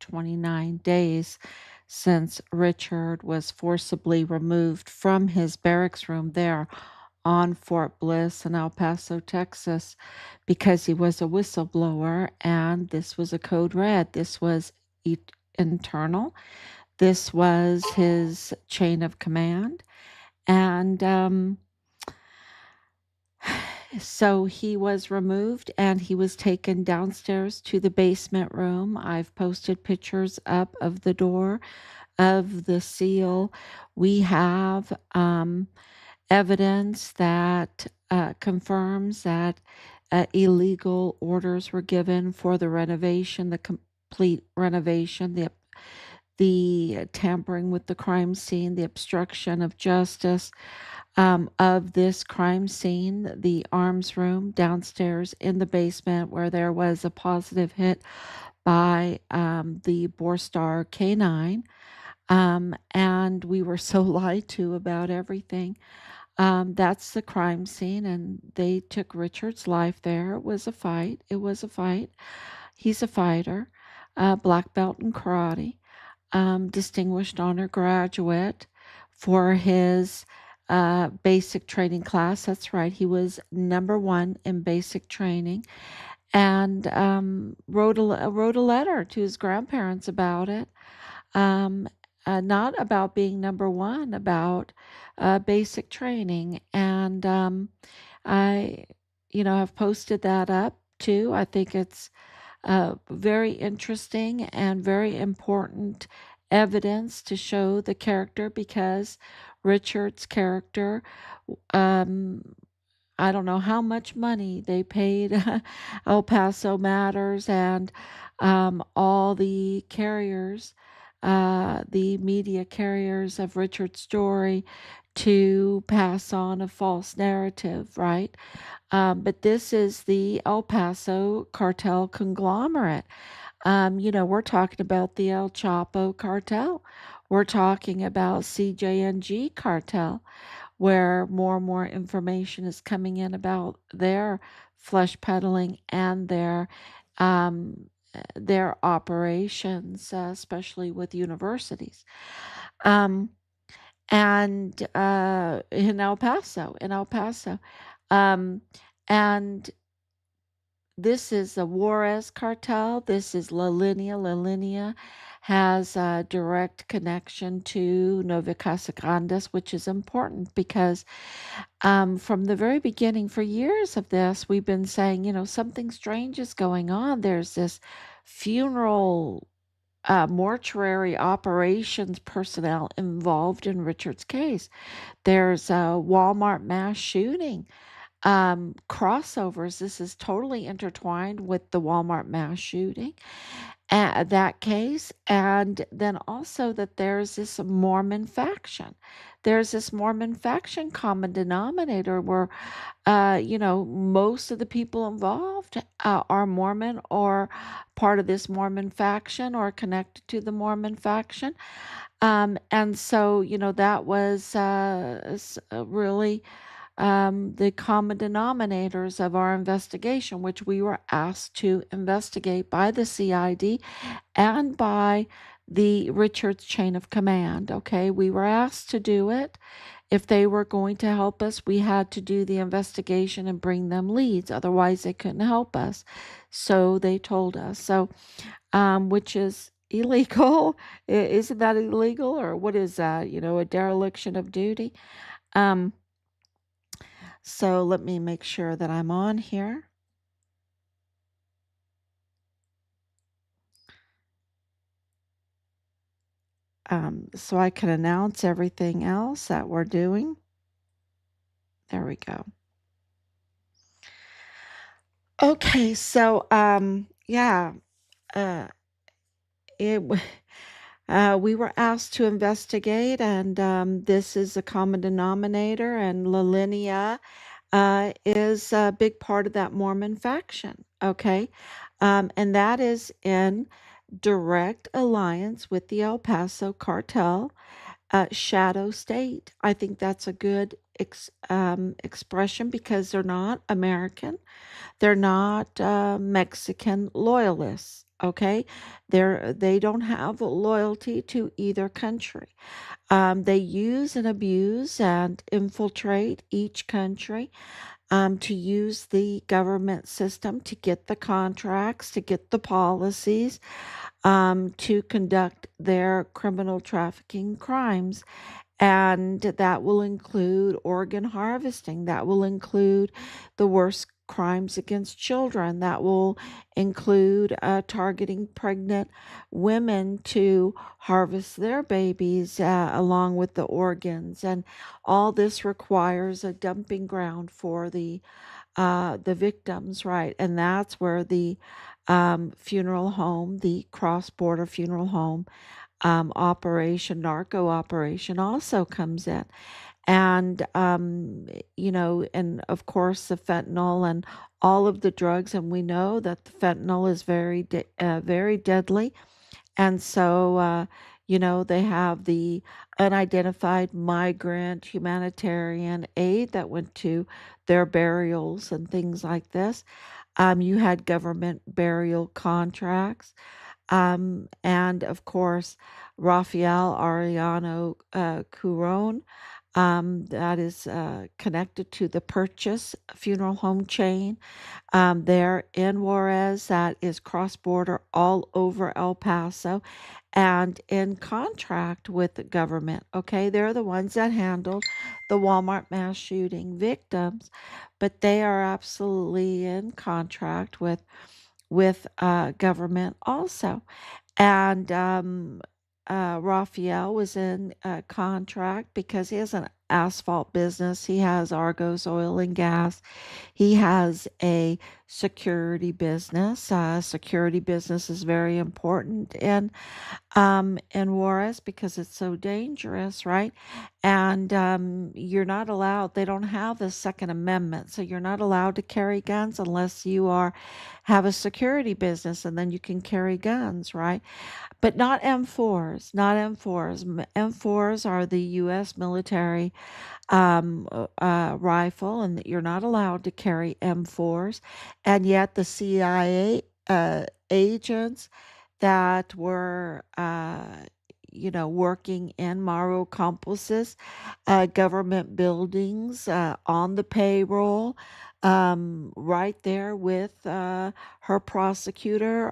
129 days since Richard was forcibly removed from his barracks room there on Fort Bliss in El Paso, Texas, because he was a whistleblower, and this was a code red. This was internal. This was his chain of command. And so he was removed and he was taken downstairs to the basement room. I've posted pictures up of the door of the seal. We have evidence that confirms that illegal orders were given for the renovation, the complete renovation, the tampering with the crime scene, the obstruction of justice of this crime scene, the arms room downstairs in the basement where there was a positive hit by the Borstar K9. And we were so lied to about everything. That's the crime scene, and they took Richard's life there. It was a fight. It was a fight. He's a fighter, black belt in karate, distinguished honor graduate for his basic training class. That's right. He was number one in basic training, and wrote a letter to his grandparents about it. Not about being number one, about basic training. And I, have posted that up too. I think it's very interesting and very important evidence to show the character, because Richard's character, I don't know how much money they paid El Paso Matters and all the carriers, the media carriers of Richard's story, to pass on a false narrative, right? But this is the El Paso cartel conglomerate. We're talking about the El Chapo cartel. We're talking about CJNG cartel, where more and more information is coming in about their flesh peddling and their operations, especially with universities. Um, and in El Paso, Um, and this is the Juarez cartel. This is La Linea. La Linea has a direct connection to Nova Casa Grandes, which is important because from the very beginning, for years of this, we've been saying, something strange is going on. There's this funeral mortuary operations personnel involved in Richard's case. There's a Walmart mass shooting crossovers. This is totally intertwined with the Walmart mass shooting, that case, and then also that there's this Mormon faction. There's this Mormon faction common denominator where, most of the people involved are Mormon or part of this Mormon faction or connected to the Mormon faction. And so, that was really the common denominators of our investigation, which we were asked to investigate by the CID and by the Richards chain of command. Okay, we were asked to do it. If they were going to help us, we had to do the investigation and bring them leads. Otherwise, they couldn't help us. So they told us. So, which is illegal. Isn't that illegal, or what is that? A dereliction of duty. Um, so let me make sure that I'm on here. So I can announce everything else that we're doing. There we go. Okay, so yeah, uh, it we were asked to investigate, and this is a common denominator, and La Linea is a big part of that Mormon faction. Okay, and that is in direct alliance with the El Paso cartel, shadow state. I think that's a good expression because they're not American. They're not Mexican loyalists. Okay, they don't have loyalty to either country. They use and abuse and infiltrate each country to use the government system to get the contracts, to get the policies, to conduct their criminal trafficking crimes. And that will include organ harvesting. That will include the worst crimes against children. That will include targeting pregnant women to harvest their babies along with the organs. And all this requires a dumping ground for the victims, right? And that's where the funeral home, the cross-border funeral home operation, narco operation, also comes in. And, and of course, the fentanyl and all of the drugs. And we know that the fentanyl is very deadly. And so, they have the unidentified migrant humanitarian aid that went to their burials and things like this. You had government burial contracts. And of course, Rafael Arellano Curon, that is connected to the Purchase Funeral Home chain there in Juarez, that is cross border all over El Paso and in contract with the government. Okay, they're the ones that handled the Walmart mass shooting victims, but they are absolutely in contract with government also. And Raphael was in a contract because he has an asphalt business. He has Argos Oil and Gas. He has a security business. Security business is very important in Juarez because it's so dangerous, right? And you're not allowed, they don't have the Second Amendment. So you're not allowed to carry guns unless you have a security business, and then you can carry guns, right? But not M4s, not M4s. M4s are the U.S. military rifle, and that you're not allowed to carry M4s. And yet the CIA agents that were, working in Maru Campos's government buildings on the payroll, right there with her prosecutor,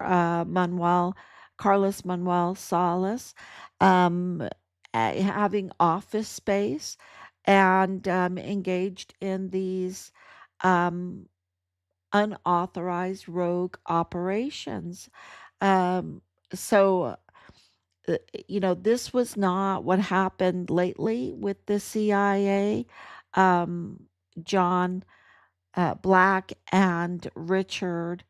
Carlos Manuel Salas, um, having office space and engaged in these um, unauthorized rogue operations. Um, so, this was not what happened lately with the CIA. Um, John Black and Richard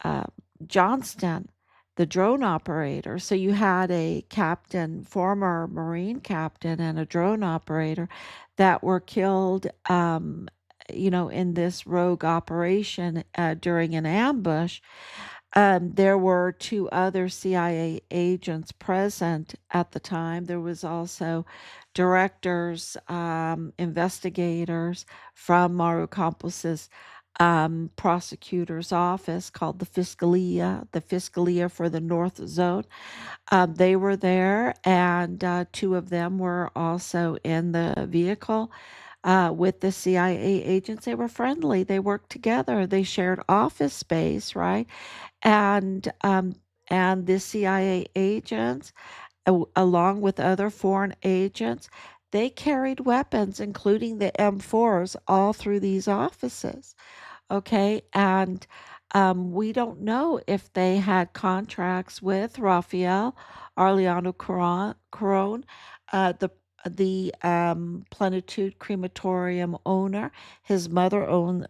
uh, Johnston, the drone operator. So you had a captain, former Marine captain, and a drone operator that were killed, in this rogue operation during an ambush. There were two other CIA agents present at the time. There was also directors, investigators from Maru Campos's prosecutor's office called the Fiscalia for the North Zone. They were there, and two of them were also in the vehicle with the CIA agents. They were friendly. They worked together. They shared office space, right? And the CIA agents, along with other foreign agents, they carried weapons, including the M4s, all through these offices. Okay, and we don't know if they had contracts with Rafael Arellano Caron, the Plenitude Crematorium owner. His mother owned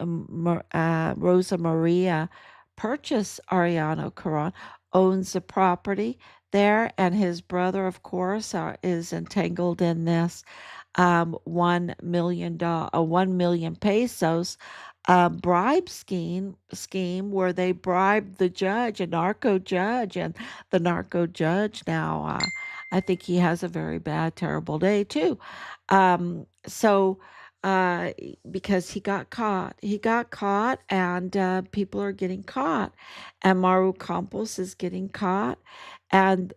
Rosa Maria Purchase Arellano Caron, owns the property there, and his brother, of course, is entangled in this $1 million, 1 million pesos bribe scheme where they bribed the judge, a narco judge, and the narco judge now, I think he has a very bad, terrible day too. So, uh, because he got caught, and people are getting caught, and Maru Campos is getting caught, and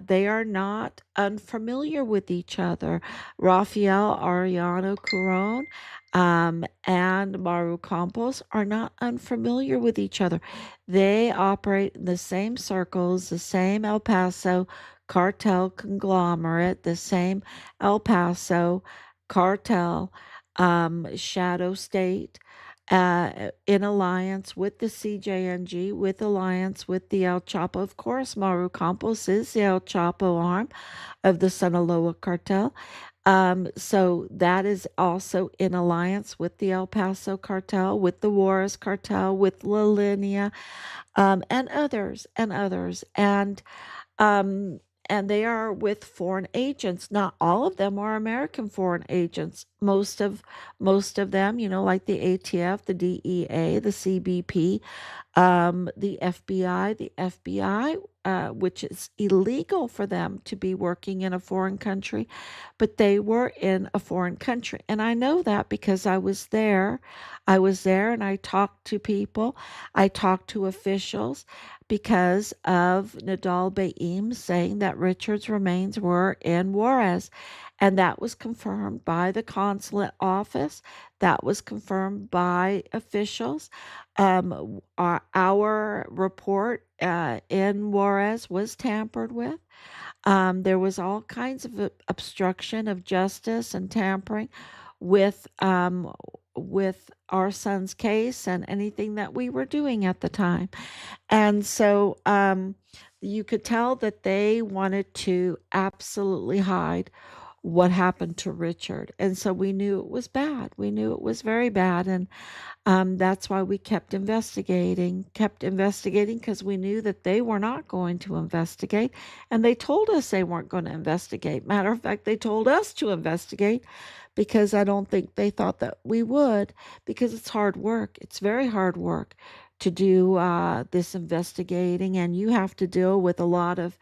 they are not unfamiliar with each other. Rafael Ariano Curon and Maru Campos are not unfamiliar with each other. They operate in the same circles, the same El Paso cartel conglomerate, the same El Paso cartel shadow state. In alliance with the CJNG, with alliance with the El Chapo. Of course, Maru Campos is the El Chapo arm of the Sinaloa cartel. So that is also in alliance with the El Paso cartel, with the Juarez cartel, with La Linea, and others. Um, and they are with foreign agents. Not all of them are American foreign agents. Most of them, like the ATF, the DEA, the CBP, the FBI. The FBI, which is illegal for them to be working in a foreign country, but they were in a foreign country. And I know that because I was there. I was there and I talked to people, I talked to officials because of Nadal Baim saying that Richard's remains were in Juarez. And that was confirmed by the consulate office. That was confirmed by officials. Our report in Juarez was tampered with. There was all kinds of obstruction of justice and tampering with our son's case and anything that we were doing at the time. And so you could tell that they wanted to absolutely hide what happened to Richard. And so we knew it was bad. We knew it was very bad. And that's why we kept investigating because we knew that they were not going to investigate. And they told us they weren't going to investigate. Matter of fact, they told us to investigate because I don't think they thought that we would, because it's hard work. It's very hard work to do this investigating, and you have to deal with a lot of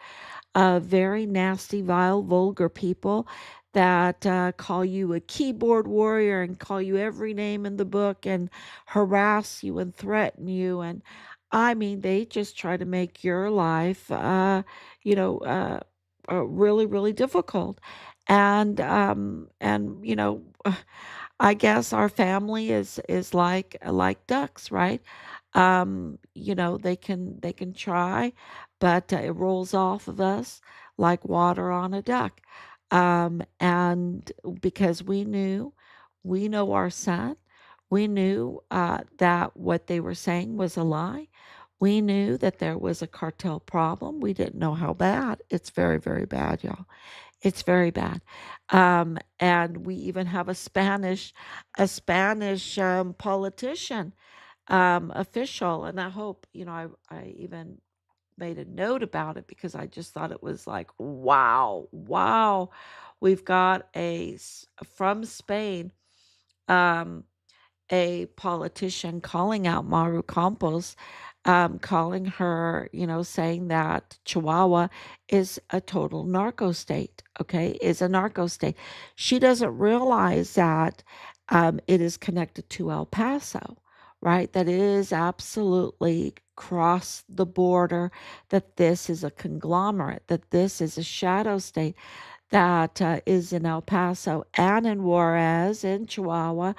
very nasty, vile, vulgar people that call you a keyboard warrior and call you every name in the book and harass you and threaten you. And I mean, they just try to make your life, you know, uh, really, really difficult. And I guess our family is like ducks, right? They can try, but it rolls off of us like water on a duck. And because we know our son, we knew that what they were saying was a lie. We knew that there was a cartel problem. We didn't know how bad. It's very, very bad, y'all. It's very bad. And we even have a Spanish politician, official, and I hope, I even made a note about it because I just thought it was like, wow, wow. We've got from Spain, um, a politician calling out Maru Campos, calling her, saying that Chihuahua is a total narco state, okay, is a narco state. She doesn't realize that it is connected to El Paso, right? That it is absolutely cross the border, that this is a conglomerate, that this is a shadow state that is in El Paso and in Juarez, in Chihuahua,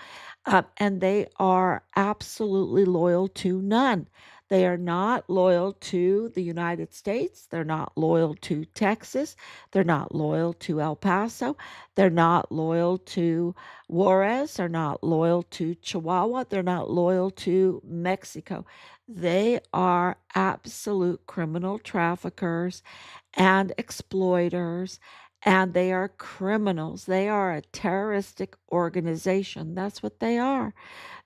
and they are absolutely loyal to none. They are not loyal to the United States. They're not loyal to Texas. They're not loyal to El Paso. They're not loyal to Juarez. They're not loyal to Chihuahua. They're not loyal to Mexico. They are absolute criminal traffickers and exploiters, and they are criminals. They are a terroristic organization. That's what they are.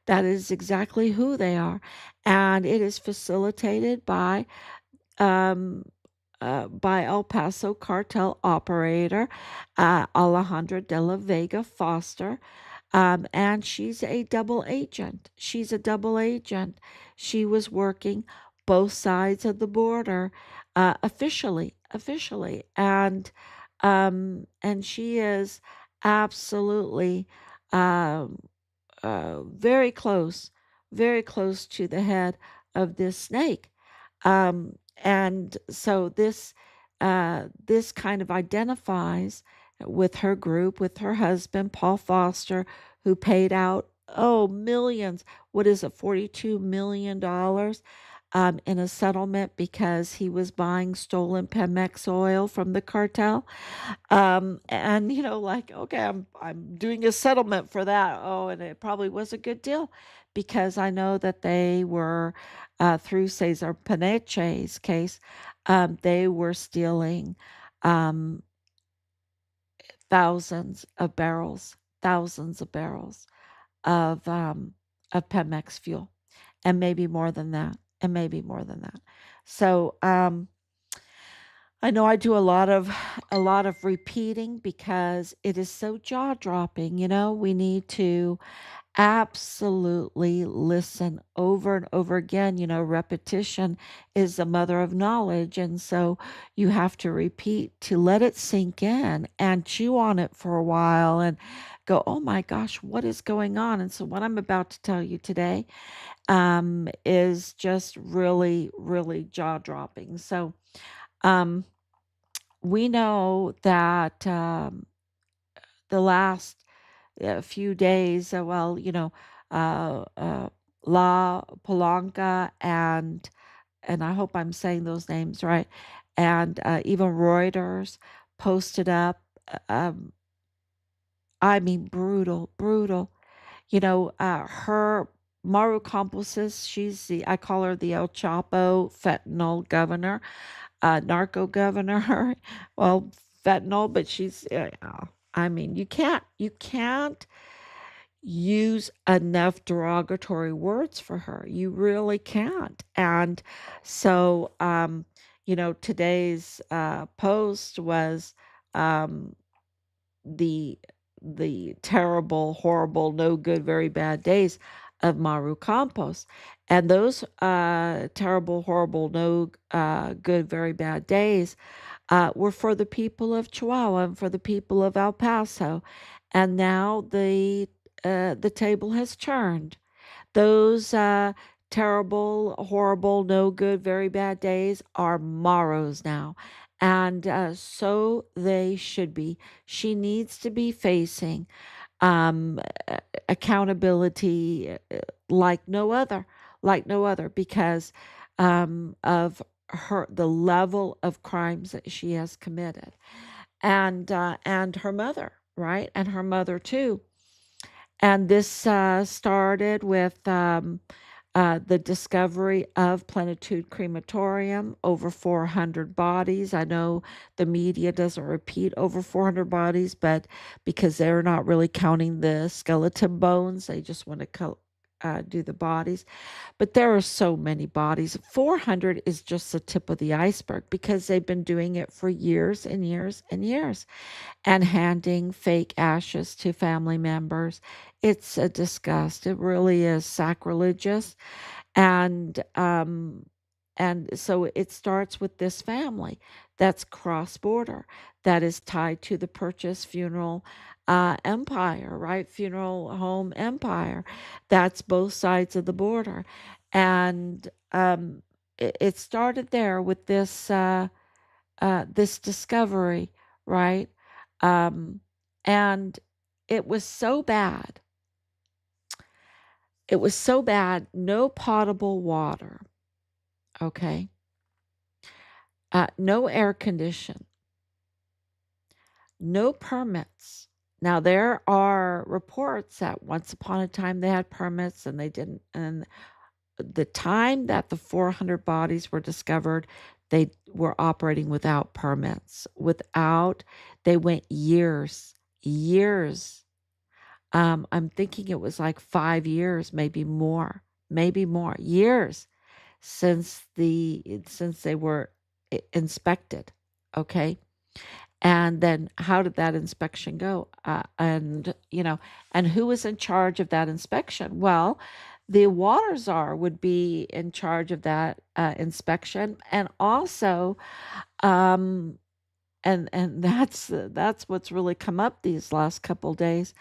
That is exactly who they are. And it is facilitated um, by El Paso cartel operator Alejandra de la Vega Foster. And she's a double agent. She's a double agent. She was working both sides of the border, officially, and she is absolutely um, very close to the head of this snake. And so this kind of identifies with her group, with her husband, Paul Foster, who paid out, oh, millions. What is it, $42 million in a settlement because he was buying stolen Pemex oil from the cartel. And like, okay, I'm doing a settlement for that. Oh, and it probably was a good deal because I know that they were through Cesar Paneche's case, they were stealing um, thousands of barrels of Pemex fuel, and maybe more than that, and maybe more than that. So I know I do a lot of repeating because it is so jaw-dropping. We need to absolutely listen over and over again. Repetition is the mother of knowledge, and so you have to repeat to let it sink in and chew on it for a while and go, "Oh my gosh, what is going on?" And so what I'm about to tell you today is just really, really jaw-dropping. So, um we know that the last few days, uh, uh, La Polanca and I hope I'm saying those names right, and even Reuters posted up. I mean, brutal, brutal. Her Maru Campos, she's the I call her the El Chapo fentanyl governor, narco governor. Well, fentanyl, but she's. I mean, you can't use enough derogatory words for her. You really can't. And so, today's post was um, the the terrible, horrible, no good, very bad days of Maru Campos. And those terrible, horrible, no good, very bad days were for the people of Chihuahua and for the people of El Paso. And now the table has turned. Those terrible, horrible, no good, very bad days are Maro's now. And so they should be. She needs to be facing um, accountability like no other, because of the level of crimes that she has committed, and her mother, right, and her mother too. And this started with the discovery of Plenitude Crematorium, over 400 bodies. I know the media doesn't repeat over 400 bodies, but because they're not really counting the skeleton bones, they just want to do the bodies. But there are so many bodies. 400 is just the tip of the iceberg because they've been doing it for years and years and years and handing fake ashes to family members. It's a disgust. It really is sacrilegious. And so it starts with this family that's cross border, that is tied to the Purchase funeral empire, right? Funeral home empire. That's both sides of the border. And it started there with this discovery, right? Um, and it was so bad. It was so bad. No potable water. Okay. No air condition. No permits. Now there are reports that once upon a time they had permits and they didn't. And the time that the 400 bodies were discovered, they were operating without permits. They went years. I'm thinking it was like 5 years, maybe more years since they were inspected. Okay. And then how did that inspection go? And who was in charge of that inspection? Well, the water czar would be in charge of that inspection, and also, um, and that's what's really come up these last couple days.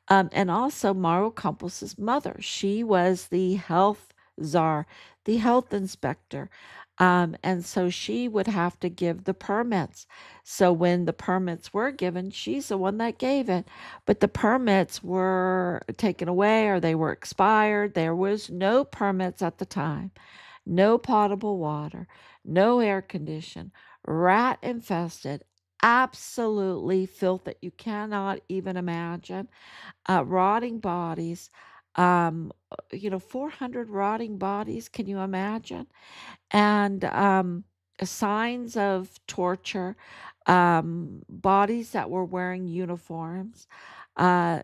And also Maru Campos's mother, she was the health czar, the health inspector. And so she would have to give the permits. So when the permits were given, she's the one that gave it. But the permits were taken away or they were expired. There was no permits at the time, no potable water, no air condition, rat infested, absolutely filth that you cannot even imagine, rotting bodies. 400 rotting bodies. Can you imagine? And signs of torture, bodies that were wearing uniforms.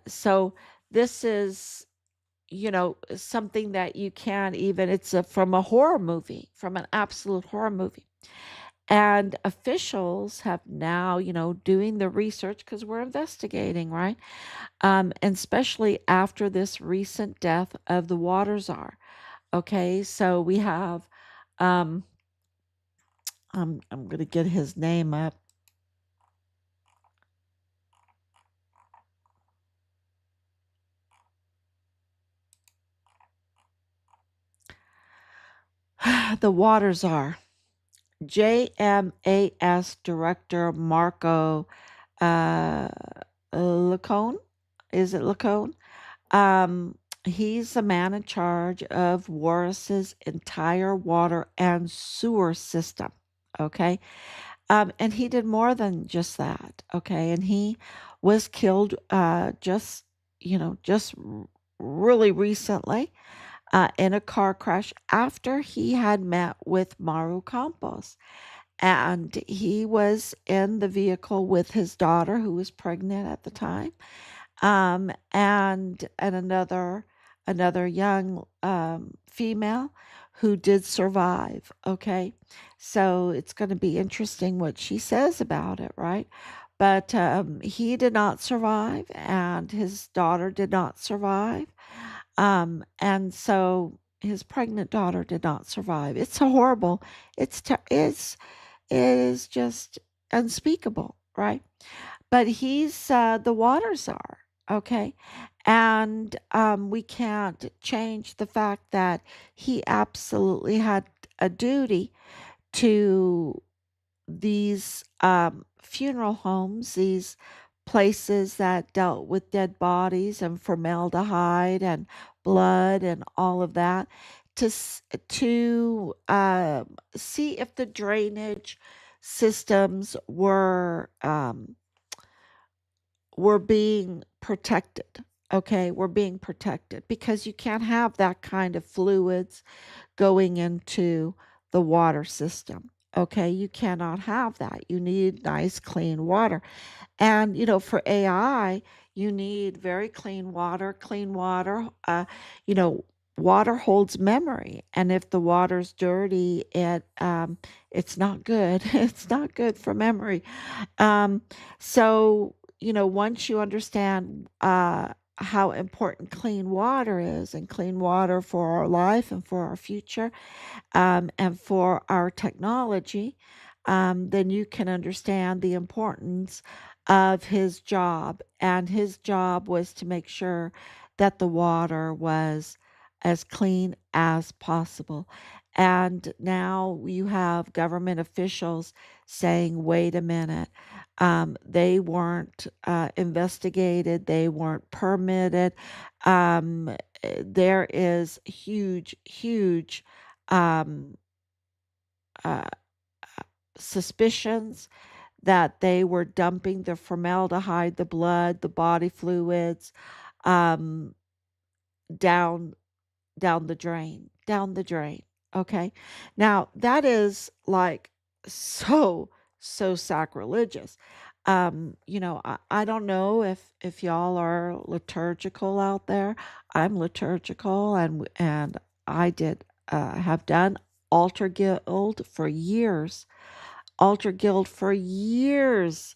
So this is, something that you can't even, from a horror movie, from an absolute horror movie. And officials have now, doing the research because we're investigating, right? And especially after this recent death of the water czar. Okay, so we have, um, I'm going to get his name up. The water czar, JMAS Director Marco uh, Lacone. Is it Lacone? He's the man in charge of Warris's entire water and sewer system. Okay. And he did more than just that. Okay. And he was killed just really recently in a car crash after he had met with Maru Campos. And he was in the vehicle with his daughter, who was pregnant at the time, and another young female who did survive. Okay, so it's going to be interesting what she says about it, right? But he did not survive, and his daughter did not survive, and so his pregnant daughter did not survive. It's horrible. It is just unspeakable, right? But he's the water czar, okay? And we can't change the fact that he absolutely had a duty to these funeral homes, these places that dealt with dead bodies and formaldehyde and blood and all of that, to see if the drainage systems were being protected. Okay, we're being protected because you can't have that kind of fluids going into the water system. Okay, you cannot have that. You need nice, clean water. And, for AI, you need very clean water. Clean water, you know, water holds memory. And if the water's dirty, it's not good. It's not good for memory. Um, so, once you understand how important clean water is and clean water for our life and for our future, and for our technology, then you can understand the importance of his job. And his job was to make sure that the water was as clean as possible. And now you have government officials saying, wait a minute, they weren't investigated, they weren't permitted. There is huge, huge um, uh, suspicions that they were dumping the formaldehyde, the blood, the body fluids, um, down down the drain. Okay, now that is like so sacrilegious. I don't know if y'all are liturgical out there. I'm liturgical, and I did have done altar guild for years. altar guild for years.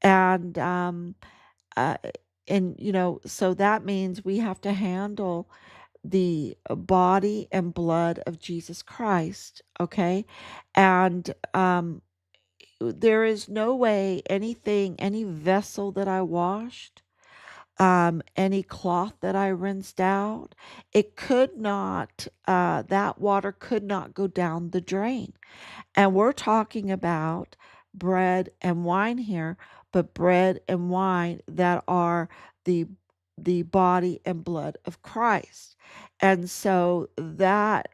And, uh, so that means we have to handle the body and blood of Jesus Christ, okay? And there is no way any vessel that I washed, any cloth that I rinsed out, it could not, that water could not go down the drain. And we're talking about bread and wine here, but bread and wine that are the the body and blood of Christ. And so that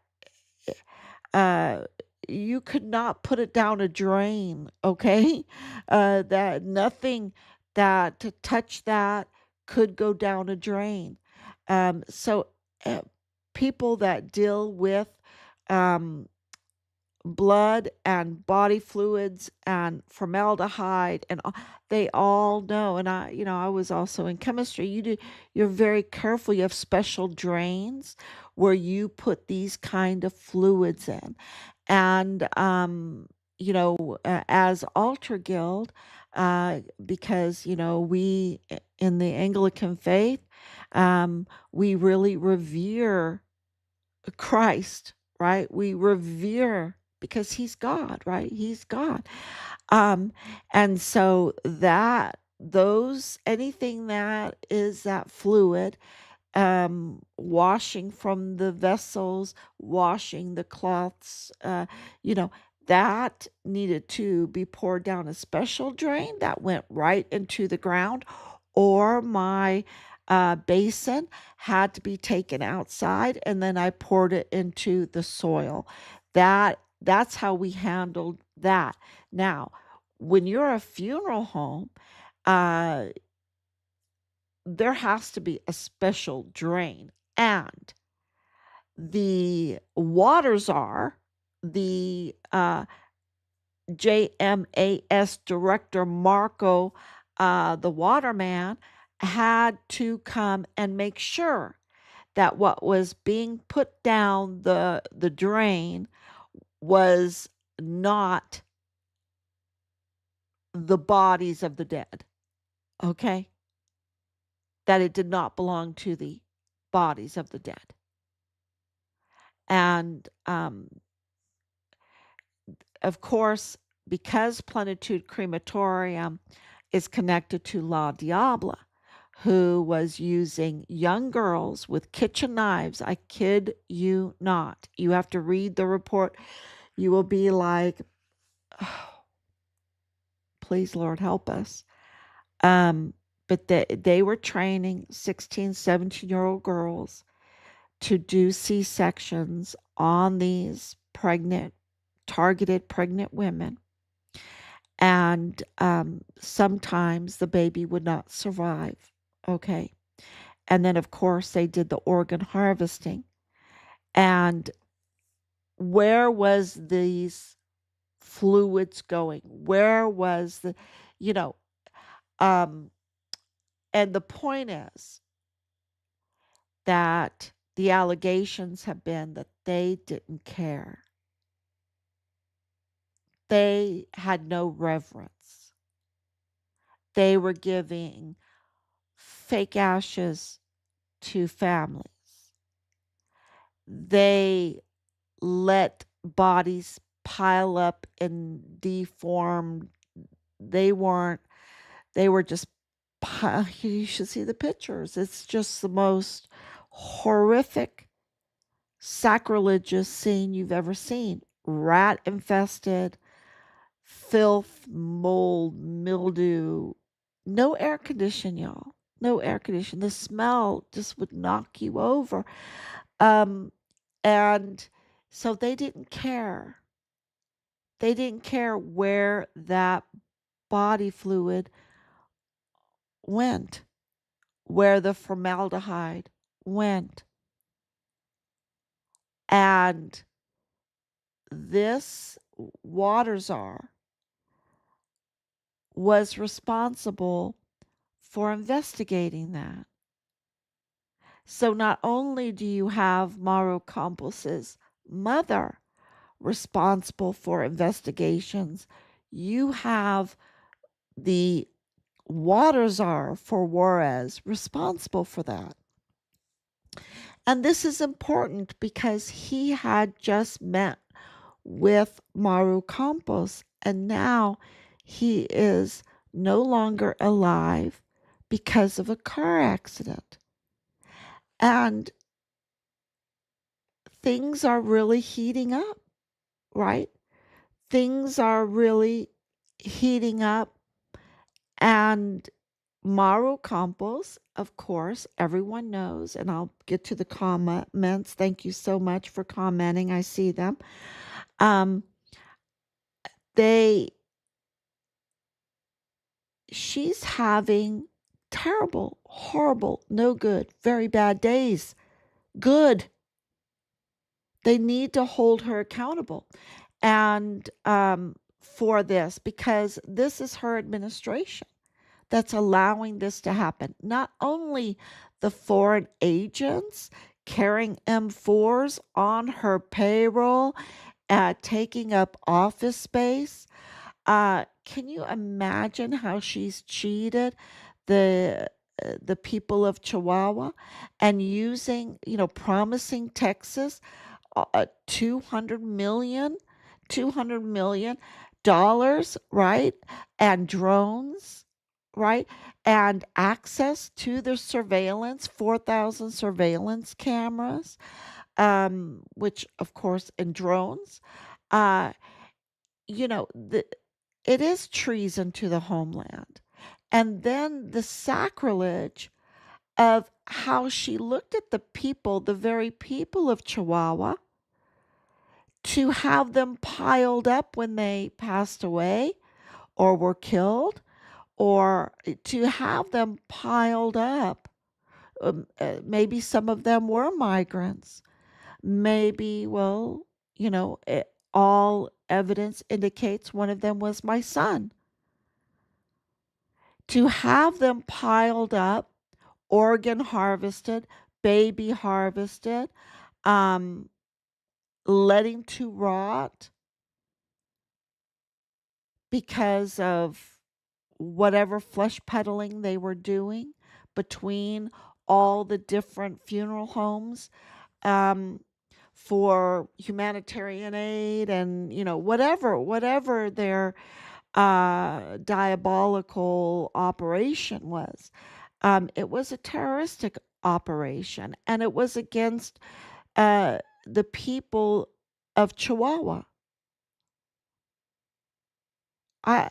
uh you could not put it down a drain, okay? That nothing that to touch that could go down a drain. So uh, people that deal with um blood and body fluids and formaldehyde and they all know. And I was also in chemistry. You're very careful. You have special drains where you put these kind of fluids in. And as altar guild, because we in the Anglican faith, we really revere Christ, right? We revere because he's God, right? He's God. Um, and so that those anything that is that fluid, washing from the vessels, washing the cloths, you know, that needed to be poured down a special drain that went right into the ground, or my basin had to be taken outside and then I poured it into the soil. That's how we handled that. Now, when you're a funeral home, uh, there has to be a special drain. And the water czar, the JMAS director Marco, the waterman, had to come and make sure that what was being put down the drain was not the bodies of the dead. Okay? That it did not belong to the bodies of the dead. And of course, because Plenitude Crematorium is connected to La Diabla, who was using young girls with kitchen knives. I kid you not. You have to read the report. You will be like, oh, please, Lord, help us. But they were training 16, 17-year-old girls to do C-sections on these targeted pregnant women. And sometimes the baby would not survive. Okay. And then, of course, they did the organ harvesting. And where was these fluids going? Where was you know, um, and the point is that the allegations have been that they didn't care. They had no reverence. They were giving fake ashes to families. They let bodies pile up and deform. They weren't, they were just, you should see the pictures. It's just the most horrific, sacrilegious scene you've ever seen. Rat infested, filth, mold, mildew, no air condition, y'all. No air condition. The smell just would knock you over. Um, and so they didn't care. They didn't care where that body fluid went, where the formaldehyde went. And this water czar was responsible for investigating that. So not only do you have Maru Campos's mother responsible for investigations. You have the water czar for Juarez responsible for that. And this is important because he had just met with Maru Campos, and now he is no longer alive because of a car accident. And things are really heating up, right? Things are really heating up. And Maru Campos, of course, everyone knows, and I'll get to the comments. Thank you so much for commenting. I see them. Um, they she's having terrible, horrible, no good, very bad days. Good. They need to hold her accountable and for this, because this is her administration that's allowing this to happen. Not only the foreign agents carrying M4s on her payroll, taking up office space. Can you imagine how she's cheated the the people of Chihuahua and using, promising Texas 200 million dollars, right? And drones, right? And access to the surveillance, 4,000 surveillance cameras, which of course, and drones. Uh, it is treason to the homeland. And then the sacrilege of how she looked at the people, the very people of Chihuahua, to have them piled up when they passed away or were killed, or to have them piled up. Maybe some of them were migrants. Maybe, well, all evidence indicates one of them was my son. To have them piled up, organ harvested, baby harvested, um, letting to rot because of whatever flesh peddling they were doing between all the different funeral homes, um, for humanitarian aid, and whatever their diabolical operation was. It was a terroristic operation, and it was against uh, the people of Chihuahua. I,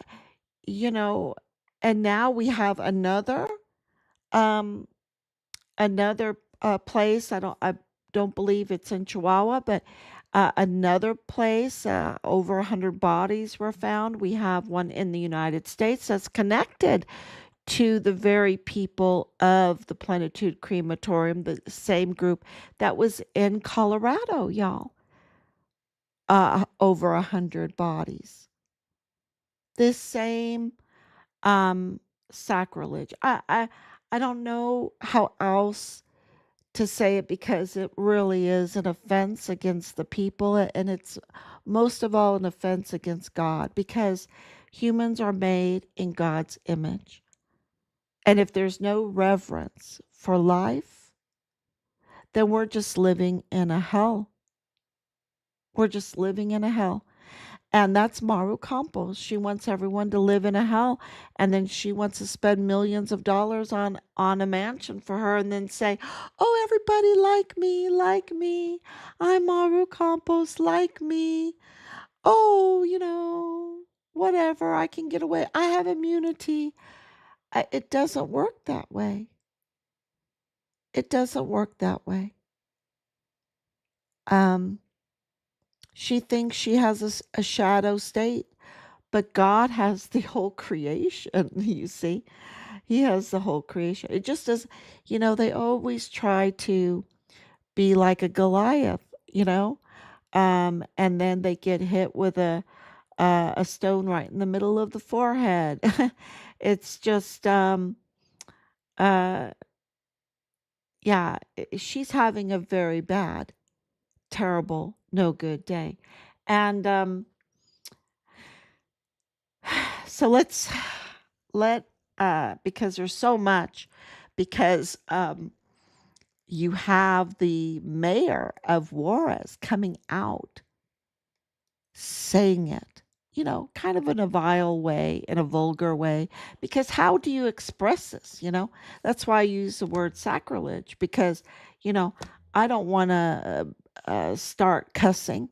you know, and now we have um, another place. I don't believe it's in Chihuahua, but another place. Over 100 bodies were found. We have one in the United States that's connected to the very people of the Plenitude Crematorium, the same group that was in Colorado, y'all. Over 100 bodies. This same um, sacrilege. I don't know how else to say it, because it really is an offense against the people, and it's most of all an offense against God, because humans are made in God's image. And if there's no reverence for life, then we're just living in a hell. We're just living in a hell. And that's Maru Campos. She wants everyone to live in a hell, and then she wants to spend millions of dollars on a mansion for her, and then say, "Oh, everybody like me, like me. I'm Maru Campos, like me. Oh, whatever. I can get away. I have immunity." It doesn't work that way. It doesn't work that way. Um, she thinks she has a shadow state, but God has the whole creation, you see. He has the whole creation. It just does, they always try to be like a Goliath, and then they get hit with a stone right in the middle of the forehead. It's just, uh, yeah, she's having a very bad, terrible, no good day. And so let because there's so much, because you have the mayor of Juarez coming out saying it, kind of in a vile way, in a vulgar way, because how do you express this? That's why I use the word sacrilege, because, you know, I don't want to start cussing,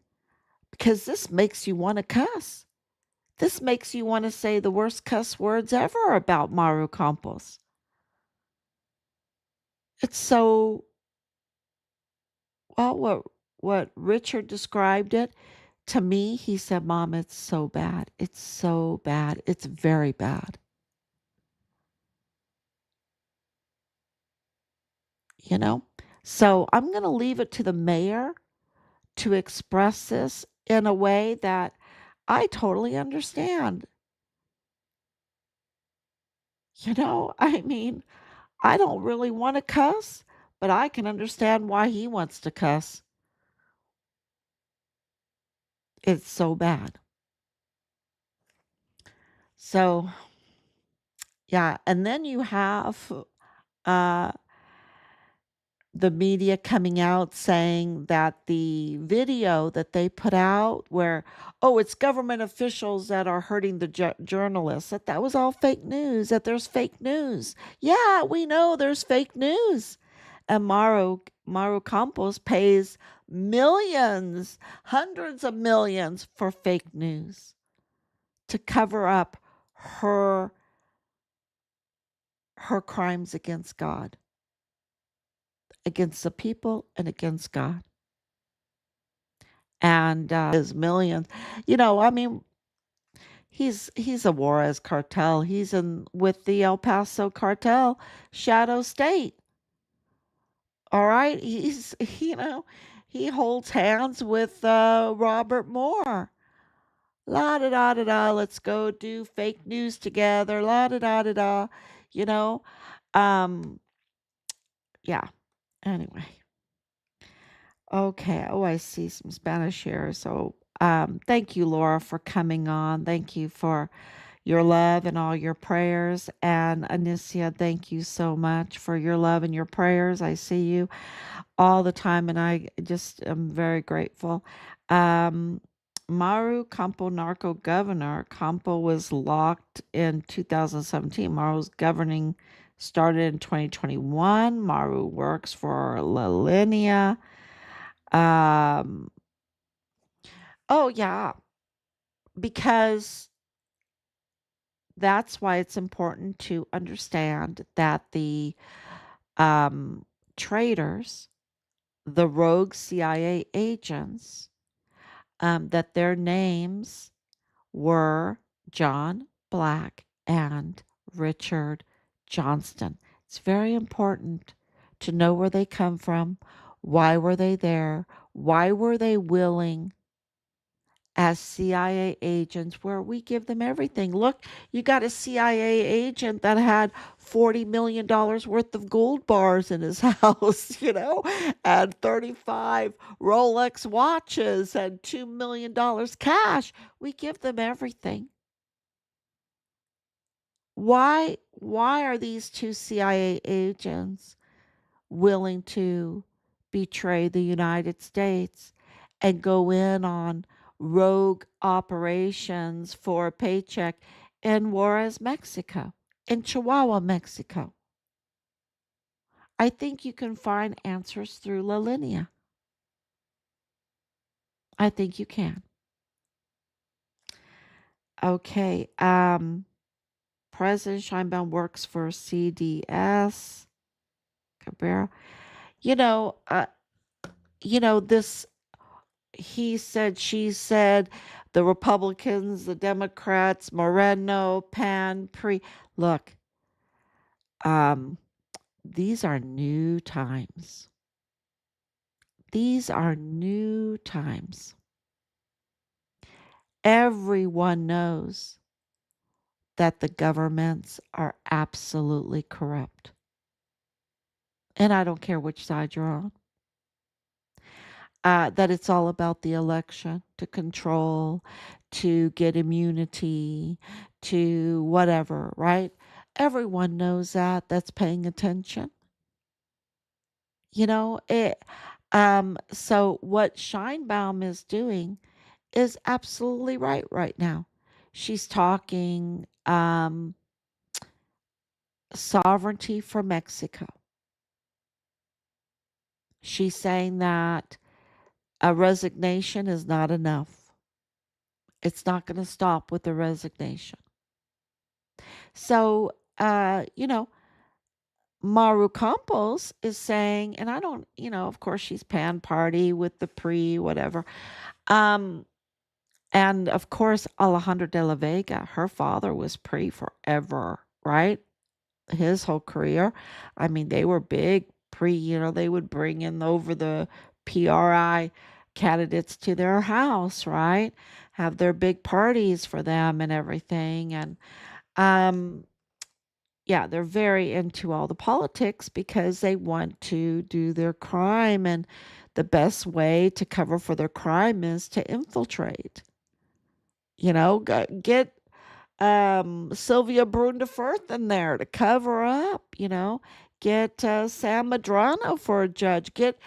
because this makes you want to cuss. This makes you want to say the worst cuss words ever about Maru Campos. It's so, well, what Richard described it to me, he said, "Mom, it's so bad. It's so bad. It's very bad." you know? So I'm going to leave it to the mayor to express this in a way that I totally understand. I mean, I don't really want to cuss, but I can understand why he wants to cuss. It's so bad. So, yeah. And then you have uh, the media coming out saying that the video that they put out where, oh, it's government officials that are hurting the journalists, that was all fake news, that there's fake news. Yeah, we know there's fake news. And Maru Campos pays millions, hundreds of millions for fake news to cover up her her crimes against God, against the people, and against God. And his millions. I mean, he's a Juarez cartel. He's in with the El Paso cartel, Shadow State. All right, he holds hands with Robert Moore. La da da da da. Let's go do fake news together. La da da da da. You know, um, yeah. Anyway, okay. Oh, I see some Spanish here. So, thank you, Laura, for coming on. Thank you for your love and all your prayers. And Anicia, thank you so much for your love and your prayers. I see you all the time, and I just am very grateful. Um, Maru Campo narco governor. Campo was locked in 2017. Maru's governing started in 2021. Maru works for La Linea. Um, oh, yeah, because that's why it's important to understand that the um, traitors, the rogue CIA agents, that their names were John Black and Richard Johnston. It's very important to know where they come from, why were they there, why were they willing as CIA agents, where we give them everything. Look, you got a CIA agent that had $40 million worth of gold bars in his house, and 35 Rolex watches and $2 million cash. We give them everything. Why are these two CIA agents willing to betray the United States and go in on rogue operations for a paycheck in Juarez, Mexico, in Chihuahua, Mexico? I think you can find answers through La Linea. I think you can. Okay. President Scheinbaum works for CDS. Cabrera. You know, uh, this he said, she said, the Republicans, the Democrats, Moreno, Pan, Pre. Look, um, these are new times. These are new times. Everyone knows that the governments are absolutely corrupt. And I don't care which side you're on. that it's all about the election to control, to get immunity, to whatever, right? Everyone knows that that's paying attention. You know, so what Scheinbaum is doing is absolutely right now. She's talking sovereignty for Mexico. She's saying that a resignation is not enough. It's not going to stop with the resignation. So, Maru Campos is saying, and I don't, of course she's pan party with the pre whatever. Um, and of course Alejandro de la Vega, her father was pre forever, right? His whole career. I mean, they were big pre, they would bring in over the PRI candidates to their house, right? Have their big parties for them and everything. And um yeah, they're very into all the politics because they want to do their crime, and the best way to cover for their crime is to infiltrate. Get Sylvia Brundeferth in there to cover up. Get Sam Madrano for a judge. Get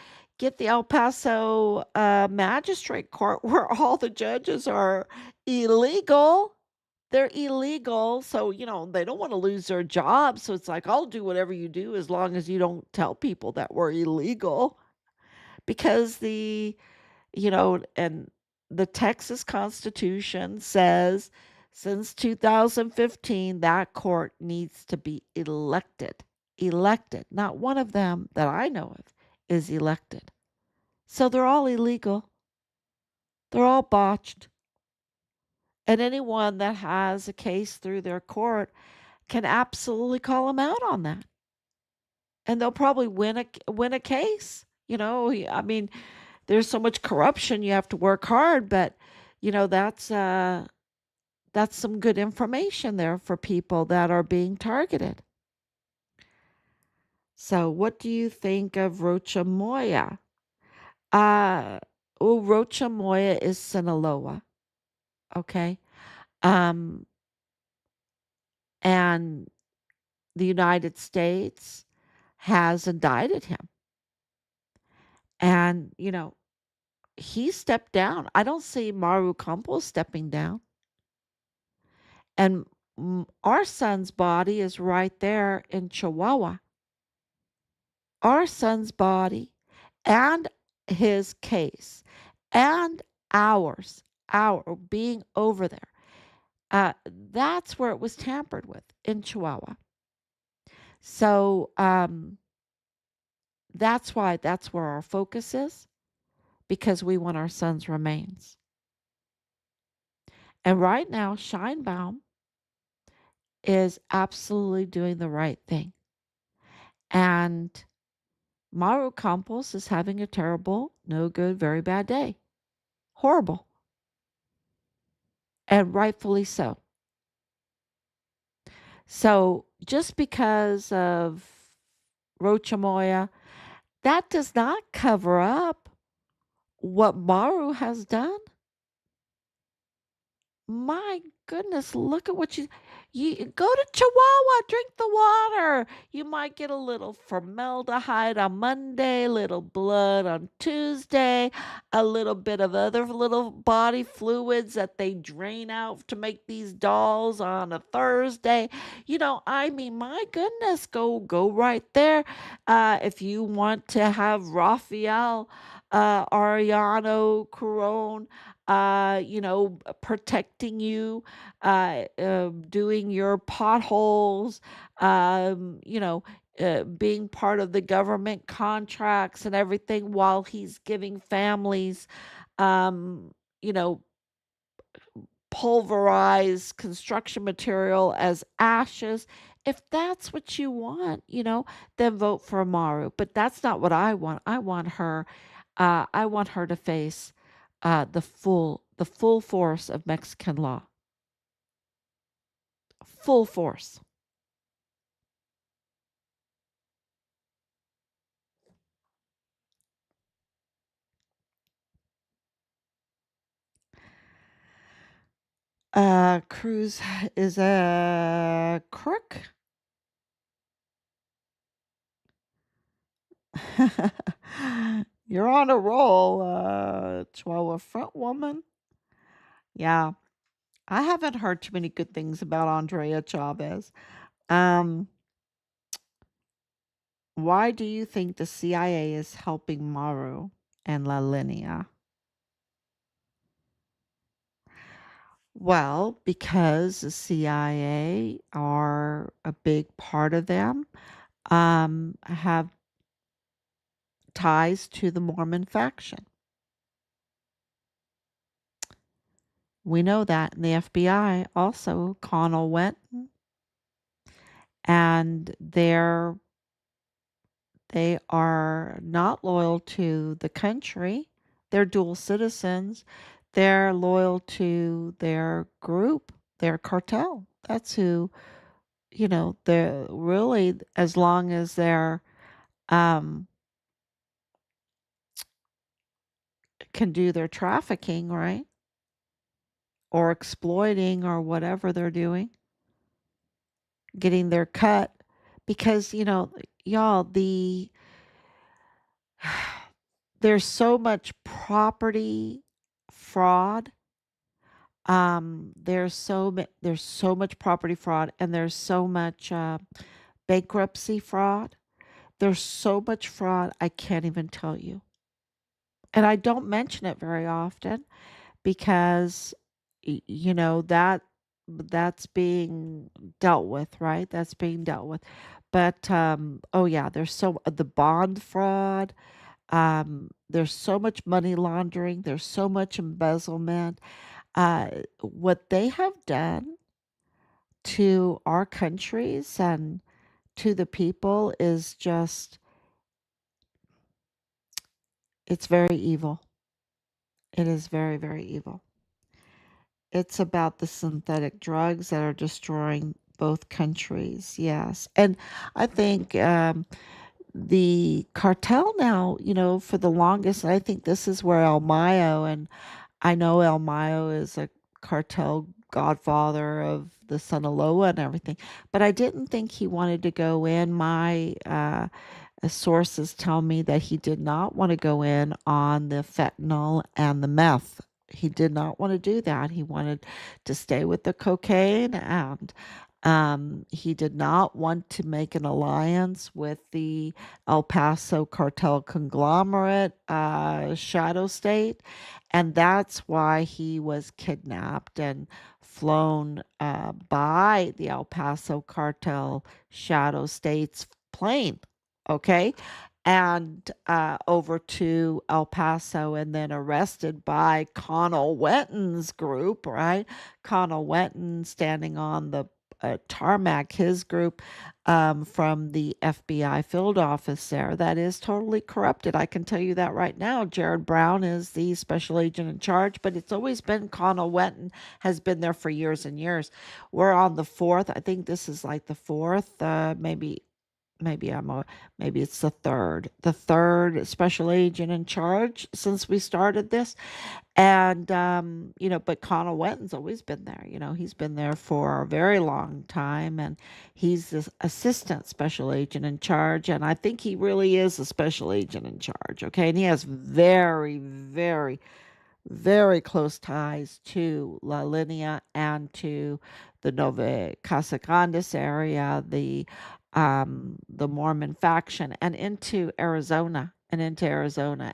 the El Paso magistrate court where all the judges are illegal. They're illegal, so, they don't wanna lose their job, so it's like, "I'll do whatever you do as long as you don't tell people that we're illegal." Because and the Texas Constitution says since 2015, that court needs to be elected. Elected. Not one of them that I know of is elected. So they're all illegal. They're all botched. And anyone that has a case through their court can absolutely call them out on that. And they'll probably win a case. I mean, there's so much corruption, you have to work hard, but that's some good information there for people that are being targeted. So, what do you think of Rocha Moya? Uh, Rocha Moya is Sinaloa, okay? Um, and the United States has indicted him. And, he stepped down. I don't see Maru Campos stepping down. And our son's body is right there in Chihuahua. Our son's body and his case and our being over there. That's where it was tampered with in Chihuahua. So that's where our focus is, because we want our son's remains. And right now, Scheinbaum is absolutely doing the right thing. And Maru Campos is having a terrible, no good, very bad day. Horrible. And rightfully so. So just because of Rocha Moya, that does not cover up what Maru has done. My goodness, look at what you go to Chihuahua, drink the water. You might get a little formaldehyde on Monday, little blood on Tuesday, a little bit of other little body fluids that they drain out to make these dolls on a Thursday. I mean, my goodness, go right there. If you want to have Raphael Ariano Corone protecting you, doing your potholes, being part of the government contracts and everything while he's giving families, um, you know, pulverized construction material as ashes. If that's what you want, then vote for Amaru. But that's not what I want. I want her to face the full force of Mexican law. Full force. Cruz is a crook. You're on a roll, Chihuahua front woman. Yeah, I haven't heard too many good things about Andrea Chavez. Um, why do you think the CIA is helping Maru and La Linea? Well, because the CIA are a big part of them, have ties to the Mormon faction. We know that. And the FBI also, Connell went and they are not loyal to the country. They're dual citizens. They're loyal to their group, their cartel. That's who, they're really, as long as they're um can do their trafficking, right? Or exploiting or whatever they're doing, getting their cut. Because, y'all, there's so much property fraud. There's so much property fraud, and there's so much bankruptcy fraud. There's so much fraud I can't even tell you. And I don't mention it very often because that's being dealt with, right? That's being dealt with. But oh yeah, there's so the bond fraud. There's so much money laundering. There's so much embezzlement. What they have done to our countries and to the people is just, it's very evil. It is very, very evil. It's about the synthetic drugs that are destroying both countries. Yes. And I think the cartel now, for the longest, I think this is where El Mayo, and I know El Mayo is a cartel godfather of the Sinaloa and everything, but I didn't think he wanted to go in. My sources tell me that he did not want to go in on the fentanyl and the meth. He did not want to do that. He wanted to stay with the cocaine, and he did not want to make an alliance with the El Paso cartel conglomerate, shadow state. And that's why he was kidnapped and flown by the El Paso cartel shadow state's plane. Okay. And over to El Paso, and then arrested by Connell Wetton's group, right? Connell Wetton standing on the tarmac, his group, from the FBI field office there. That is totally corrupted. I can tell you that right now. Jared Brown is the special agent in charge, but it's always been Connell Wetton, has been there for years and years. We're on the fourth. I think this is like the fourth, maybe maybe it's the third special agent in charge since we started this. And but Connell Wetton's always been there. He's been there for a very long time, and he's the assistant special agent in charge, and I think he really is a special agent in charge. Okay, and he has very, very, very close ties to La Linea and to the Nove Casagrandes area, the Mormon faction, and into Arizona,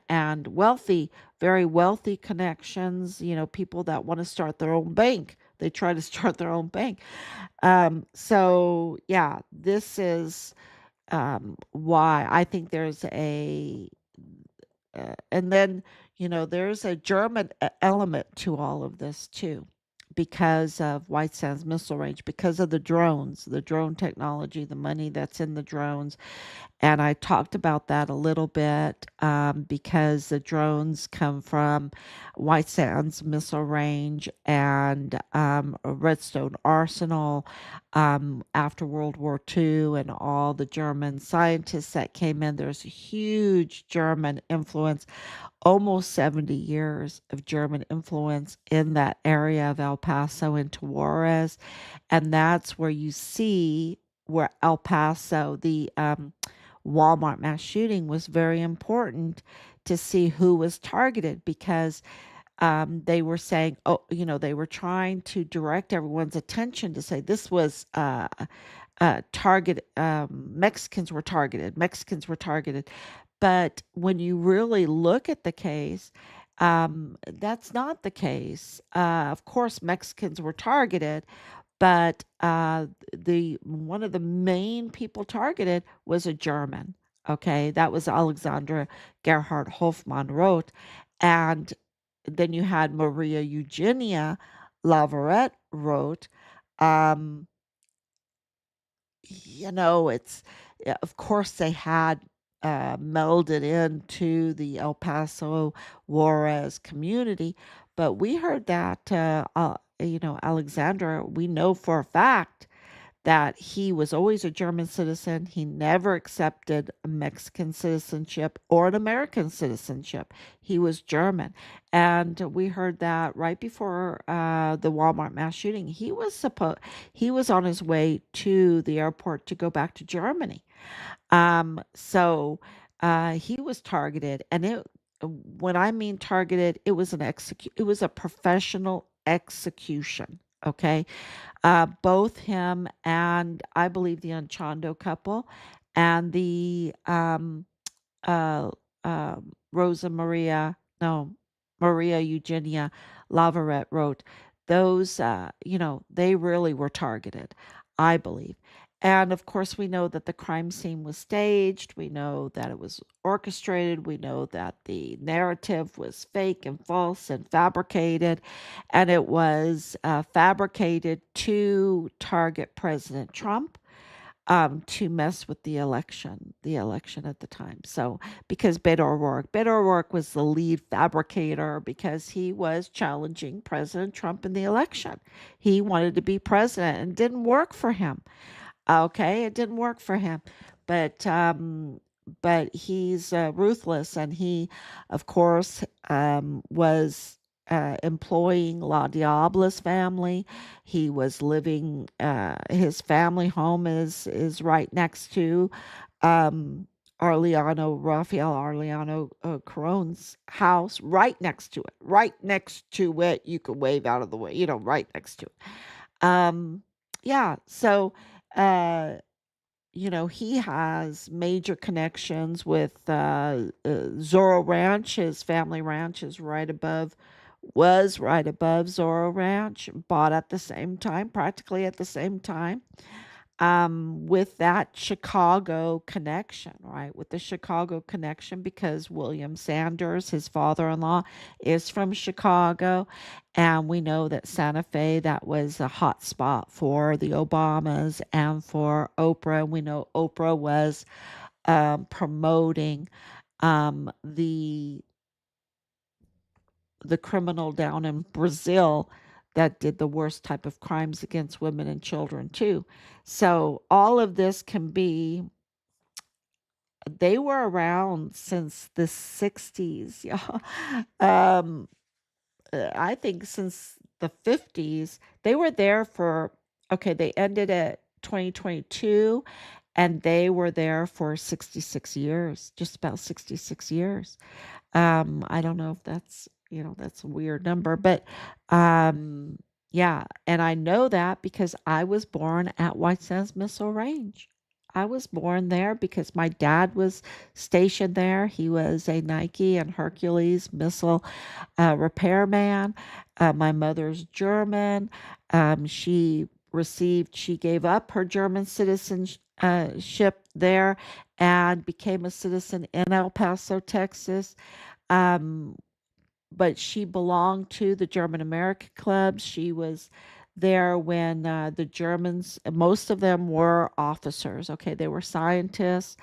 and wealthy, very wealthy connections. People that want to start their own bank. They try to start their own bank. So yeah, this is why I think there's and then, there's a German element to all of this too, because of White Sands Missile Range, because of the drones, the drone technology, the money that's in the drones. And I talked about that a little bit, because the drones come from White Sands Missile Range and Redstone Arsenal, after World War II, and all the German scientists that came in. There's a huge German influence almost 70 years of German influence in that area of El Paso into Juarez. And that's where you see where El Paso, the Walmart mass shooting, was very important to see who was targeted, because they were saying, oh, they were trying to direct everyone's attention to say this was target. Mexicans were targeted. But when you really look at the case, that's not the case. Of course, Mexicans were targeted, but the one of the main people targeted was a German. Okay, that was Alexandra Gerhard Hofmann wrote, and then you had Maria Eugenia Lavarette wrote. Um, it's of course they had melded into the El Paso Juarez community, but we heard that Alexandra, we know for a fact that he was always a German citizen. He never accepted a Mexican citizenship or an American citizenship. He was German. And we heard that right before the Walmart mass shooting, he was on his way to the airport to go back to Germany. So he was targeted, and when I mean targeted, it was a professional execution. Okay, both him and I believe the Anchondo couple and the uh, Rosa Maria, no, Maria Eugenia Lavarette wrote, those, they really were targeted, I believe. And of course, we know that the crime scene was staged. We know that it was orchestrated. We know that the narrative was fake and false and fabricated. And it was fabricated to target President Trump, to mess with the election at the time. So, because Beto O'Rourke was the lead fabricator because he was challenging President Trump in the election. He wanted to be president and it didn't work for him. Okay, it didn't work for him, but he's ruthless, and he, of course, was employing La Diabla's family. He was living. His family home is right next to Raphael Arliano Caron's house, right next to it. Right next to it, you could wave out of the way. Right next to it. Yeah. So uh, he has major connections with Zorro Ranch. His family ranch is was right above Zorro Ranch, bought at the same time, practically at the same time, with that Chicago connection, right? With the Chicago connection, because William Sanders, his father-in-law, is from Chicago, and we know that Santa Fe, that was a hot spot for the Obamas and for Oprah. We know Oprah was promoting the criminal down in Brazil that did the worst type of crimes against women and children too. So all of this can be, they were around since the 60s. Yeah. Um I think since the 50s. They were there for, okay, they ended at 2022, and they were there for 66 years, just about 66 years. I don't know if that's a weird number, but um, yeah, and I know that because I was born at White Sands Missile Range. I was born there because my dad was stationed there. He was a Nike and Hercules missile repairman. My mother's German. She gave up her German citizenship there and became a citizen in El Paso, Texas. Um, but she belonged to the German American clubs. She was there when the Germans, most of them were officers. Okay, they were scientists,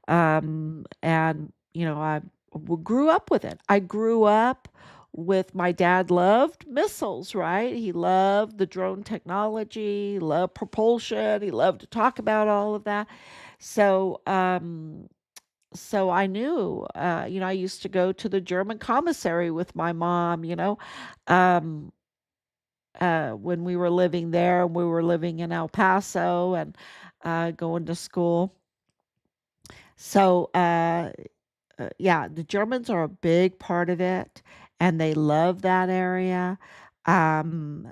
and I grew up with it. I grew up with, my dad loved missiles, right? He loved the drone technology, loved propulsion. He loved to talk about all of that. So So I knew, I used to go to the German commissary with my mom, um, when we were living there, we were living in El Paso and going to school. So, yeah, the Germans are a big part of it, and they love that area. Um,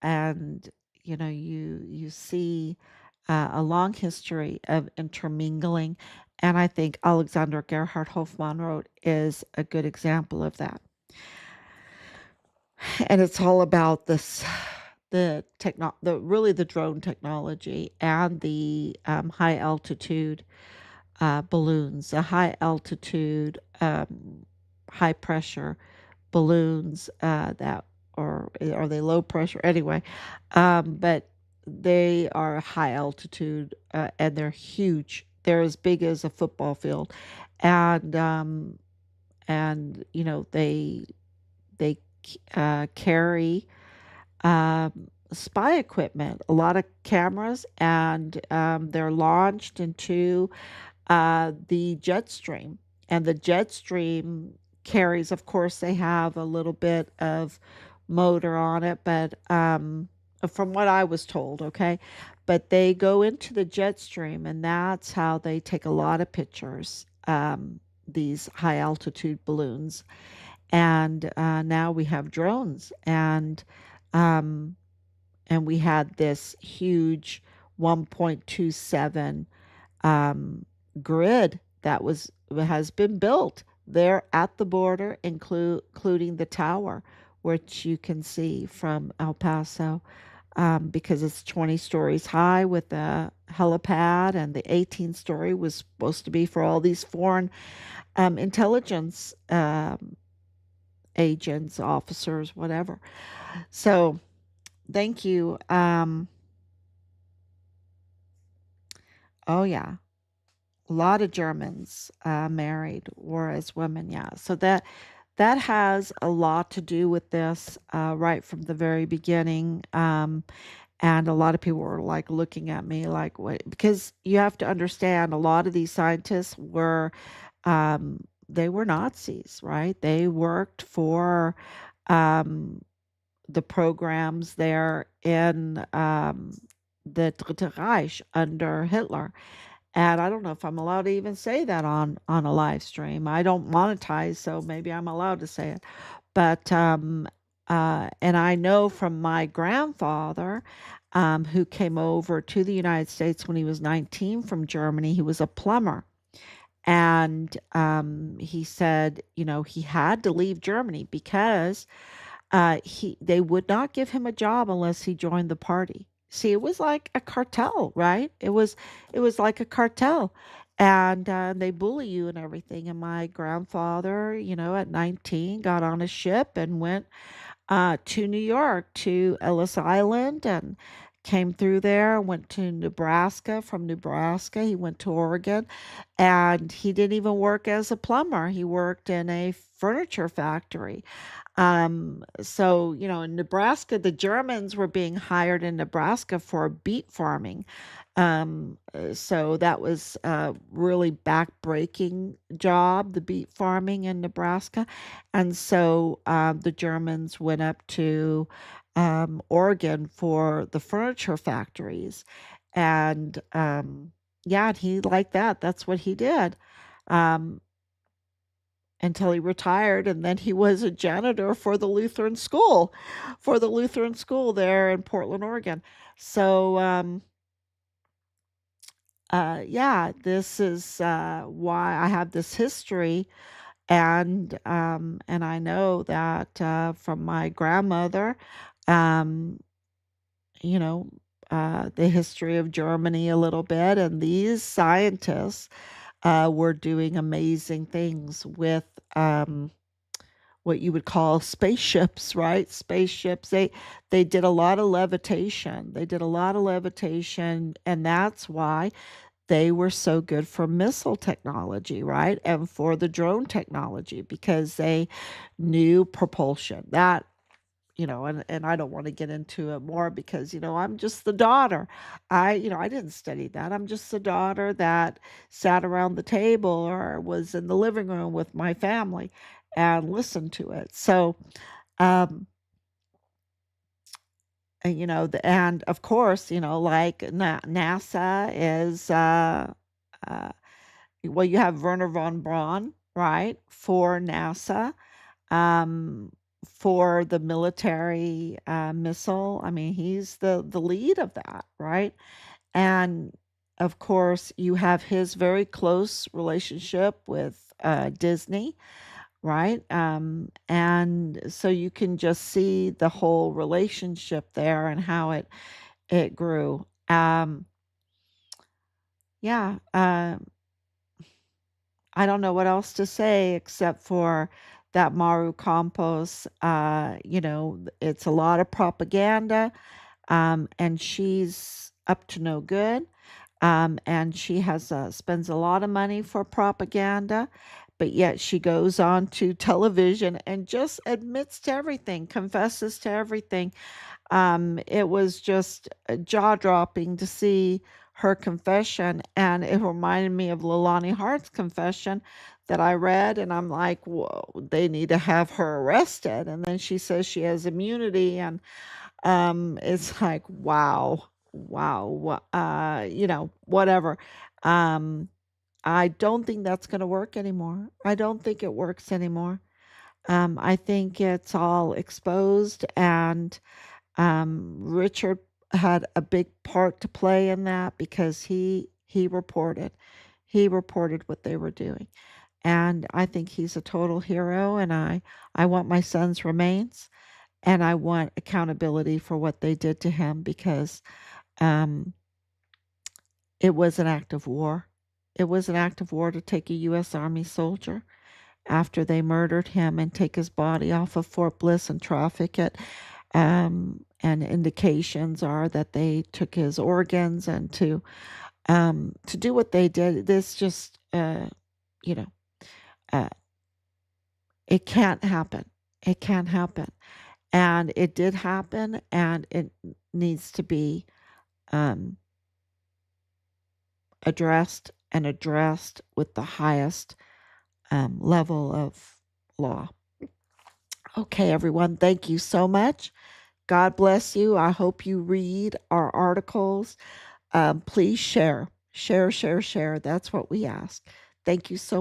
and you see a long history of intermingling, and I think Alexander Gerhard Hofmann is a good example of that. And it's all about this the drone technology and the high altitude balloons, the high altitude high pressure balloons that or are they low pressure anyway, but they are high altitude and they're huge. They're as big as a football field, and they carry spy equipment, a lot of cameras, and they're launched into the jet stream. And the jet stream carries, of course, they have a little bit of motor on it, but from what I was told, okay, but they go into the jet stream, and that's how they take a lot of pictures. These high altitude balloons, and now we have drones, um, and we had this huge 1.27 grid that has been built there at the border, including the tower, which you can see from El Paso, because it's 20 stories high with a helipad, and the 18th story was supposed to be for all these foreign intelligence agents, officers, whatever. So, thank you. Oh yeah, a lot of Germans married or as women, yeah. So that has a lot to do with this right from the very beginning. And a lot of people were like looking at me like, wait, because you have to understand a lot of these scientists they were Nazis, right? They worked for um, the programs there in the Dritte Reich under Hitler. And I don't know if I'm allowed to even say that on a live stream. I don't monetize, so maybe I'm allowed to say it. But and I know from my grandfather, who came over to the United States when he was 19 from Germany. He was a plumber, and he said, he had to leave Germany because he they would not give him a job unless he joined the party. See, it was like a cartel, right? It was like a cartel, and they bully you and everything. And my grandfather, at 19, got on a ship and went to New York, to Ellis Island, and came through there, went to Nebraska. From Nebraska, he went to Oregon, and he didn't even work as a plumber. He worked in a furniture factory. So, in Nebraska, the Germans were being hired in Nebraska for beet farming. So that was a really back-breaking job, the beet farming in Nebraska. And so the Germans went up to Oregon for the furniture factories. And yeah, and he liked that. That's what he did. Um, until he retired, and then he was a janitor for the Lutheran school there in Portland, Oregon. So yeah, this is why I have this history, and I know that from my grandmother, um, you know, the history of Germany a little bit, and these scientists were doing amazing things with what you would call spaceships, right? Spaceships. They did a lot of levitation. They did a lot of levitation, and that's why they were so good for missile technology, right? And for the drone technology, because they knew propulsion. That and I don't want to get into it more because, I'm just the daughter. I didn't study that. I'm just the daughter that sat around the table or was in the living room with my family and listened to it. So, um, and of course, like NASA is, uh, well, you have Werner von Braun, right, for NASA, um, for the military missile. I mean, he's the lead of that, right? And of course, you have his very close relationship with Disney, right? And so you can just see the whole relationship there and how it grew. Yeah. I don't know what else to say except for that Maru Campos. It's a lot of propaganda, and she's up to no good. And she spends a lot of money for propaganda, but yet she goes on to television and just admits to everything, confesses to everything. It was just jaw-dropping to see her confession, and it reminded me of Leilani Hart's confession that I read, and I'm like, "Whoa, they need to have her arrested." And then she says she has immunity, and it's like, wow, wow, whatever. Um, I don't think that's going to work anymore. I don't think it works anymore. I think it's all exposed, and Richard had a big part to play in that because he reported what they were doing, and I think he's a total hero. And I want my son's remains, and I want accountability for what they did to him because um, it was an act of war. It was an act of war to take a U.S. Army soldier after they murdered him and take his body off of Fort Bliss and traffic it. And indications are that they took his organs and to do what they did. This just, you know, uh, it can't happen. It can't happen. And it did happen, and it needs to be um, addressed with the highest level of law. Okay, everyone, thank you so much. God bless you. I hope you read our articles. Please share. Share, share, share. That's what we ask. Thank you so